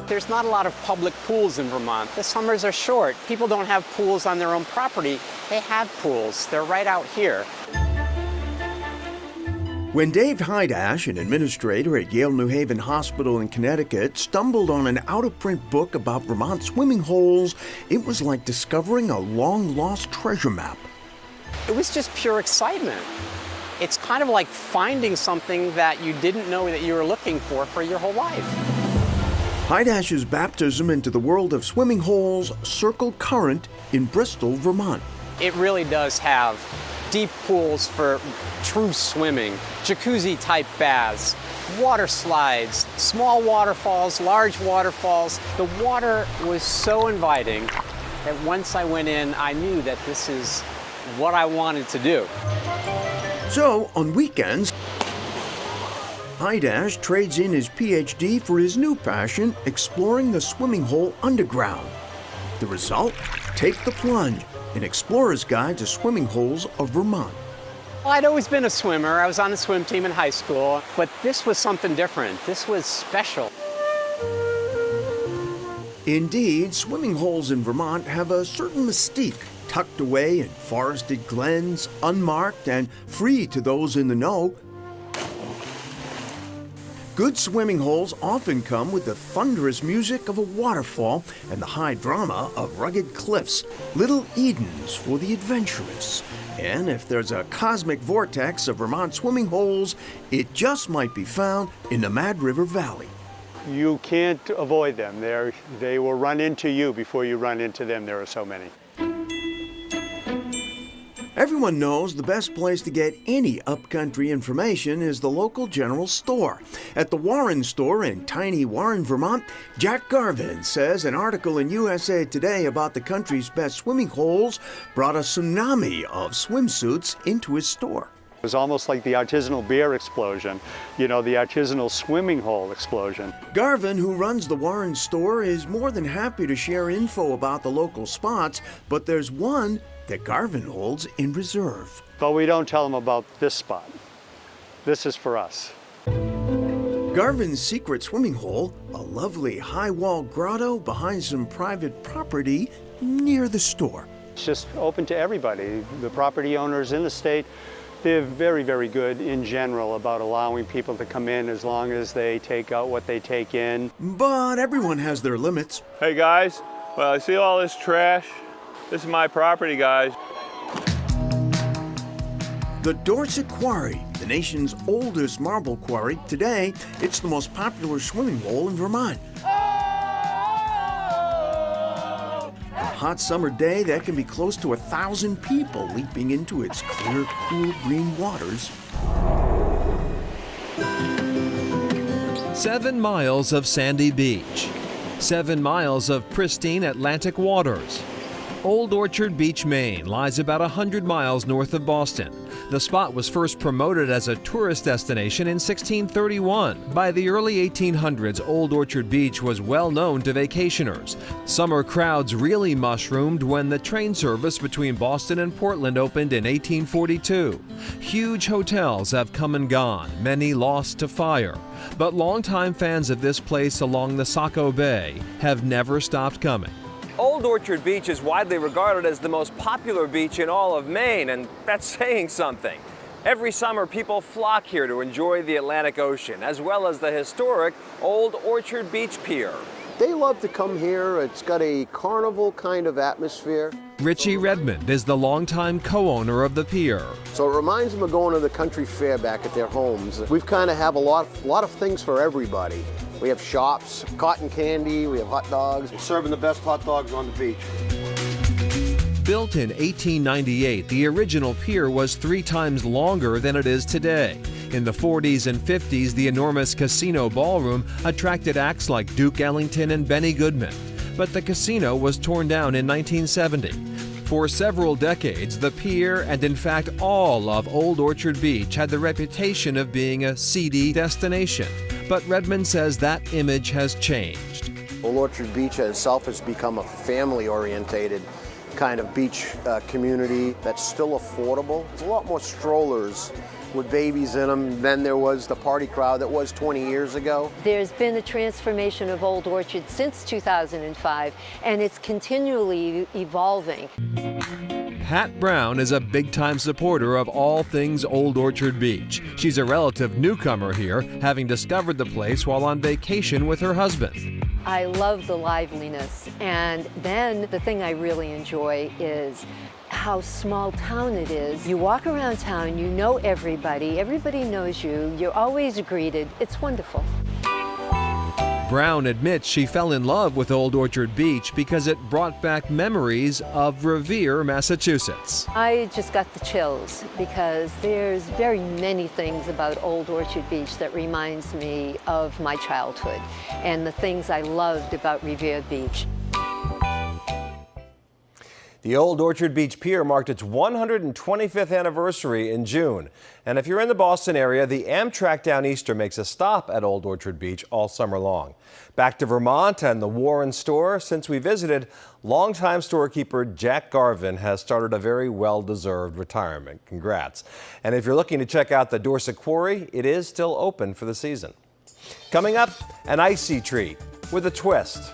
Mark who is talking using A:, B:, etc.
A: There's not a lot of public pools in Vermont. The summers are short. People don't have pools on their own property. They have pools. They're right out here.
B: When Dave Hydash, an administrator at Yale New Haven Hospital in Connecticut, stumbled on an out-of-print book about Vermont swimming holes, it was like discovering a long-lost treasure map.
A: It was just pure excitement. It's kind of like finding something that you didn't know that you were looking for your whole life.
B: Hydash's baptism into the world of swimming holes circled current in Bristol, Vermont.
A: It really does have deep pools for true swimming, jacuzzi-type baths, water slides, small waterfalls, large waterfalls. The water was so inviting that once I went in, I knew that this is what I wanted to do.
B: So, on weekends, Hydash trades in his PhD for his new passion, exploring the swimming hole underground. The result? Take the Plunge, an explorer's guide to swimming holes of Vermont.
A: Well, I'd always been a swimmer. I was on the swim team in high school, but this was something different. This was special.
B: Indeed, swimming holes in Vermont have a certain mystique, tucked away in forested glens, unmarked and free to those in the know. Good swimming holes often come with the thunderous music of a waterfall and the high drama of rugged cliffs, little Edens for the adventurous. And if there's a cosmic vortex of Vermont swimming holes, it just might be found in the Mad River Valley.
C: You can't avoid them. They will run into you before you run into them. There are so many.
B: Everyone knows the best place to get any upcountry information is the local general store. At the Warren store in tiny Warren, Vermont, Jack Garvin says an article in USA Today about the country's best swimming holes brought a tsunami of swimsuits into his store.
C: It was almost like the artisanal beer explosion, you know, the artisanal swimming hole explosion.
B: Garvin, who runs the Warren store, is more than happy to share info about the local spots, but there's one that Garvin holds in reserve.
C: But we don't tell them about this spot. This is for us.
B: Garvin's secret swimming hole, a lovely high-wall grotto behind some private property near the store.
C: It's just open to everybody. The property owners in the state, they're very, very good in general about allowing people to come in as long as they take out what they take in.
B: But everyone has their limits.
D: Hey guys, well, I see all this trash. This is my property, guys.
B: The Dorset Quarry, the nation's oldest marble quarry. Today, it's the most popular swimming hole in Vermont. A hot summer day, that can be close to 1,000 people leaping into its clear, cool green waters.
E: 7 miles of sandy beach. 7 miles of pristine Atlantic waters. Old Orchard Beach, Maine lies about 100 miles north of Boston. The spot was first promoted as a tourist destination in 1631. By the early 1800s, Old Orchard Beach was well known to vacationers. Summer crowds really mushroomed when the train service between Boston and Portland opened in 1842. Huge hotels have come and gone, many lost to fire. But longtime fans of this place along the Saco Bay have never stopped coming.
F: Old Orchard Beach is widely regarded as the most popular beach in all of Maine, and that's saying something. Every summer, people flock here to enjoy the Atlantic Ocean, as well as the historic Old Orchard Beach Pier.
G: They love to come here. It's got a carnival kind of atmosphere.
E: Richie Redmond is the longtime co-owner of the pier.
G: So it reminds them of going to the country fair back at their homes. We've kind of have a lot of things for everybody. We have shops, cotton candy, we have hot dogs. We're serving the best hot dogs on the beach.
E: Built in 1898, the original pier was 3 times longer than it is today. In the 40s and 50s, the enormous casino ballroom attracted acts like Duke Ellington and Benny Goodman. But the casino was torn down in 1970. For several decades, the pier, and in fact all of Old Orchard Beach, had the reputation of being a seedy destination. But Redmond says that image has changed.
G: Old Orchard Beach itself has become a family-orientated kind of beach community that's still affordable. There's a lot more strollers with babies in them than there was the party crowd that was 20 years ago.
H: There's been a transformation of Old Orchard since 2005, and it's continually evolving.
E: Pat Brown is a big-time supporter of all things Old Orchard Beach. She's a relative newcomer here, having discovered the place while on vacation with her husband.
H: I love the liveliness, and then the thing I really enjoy is how small town it is. You walk around town, you know everybody knows you, you're always greeted. It's wonderful.
E: Brown admits she fell in love with Old Orchard Beach because it brought back memories of Revere, Massachusetts.
H: I just got the chills because there's very many things about Old Orchard Beach that reminds me of my childhood and the things I loved about Revere Beach.
F: The Old Orchard Beach Pier marked its 125th anniversary in June. And if you're in the Boston area, the Amtrak Down Easter makes a stop at Old Orchard Beach all summer long. Back to Vermont and the Warren store. Since we visited, longtime storekeeper Jack Garvin has started a very well-deserved retirement. Congrats. And if you're looking to check out the Dorset Quarry, it is still open for the season. Coming up, an icy treat with a twist.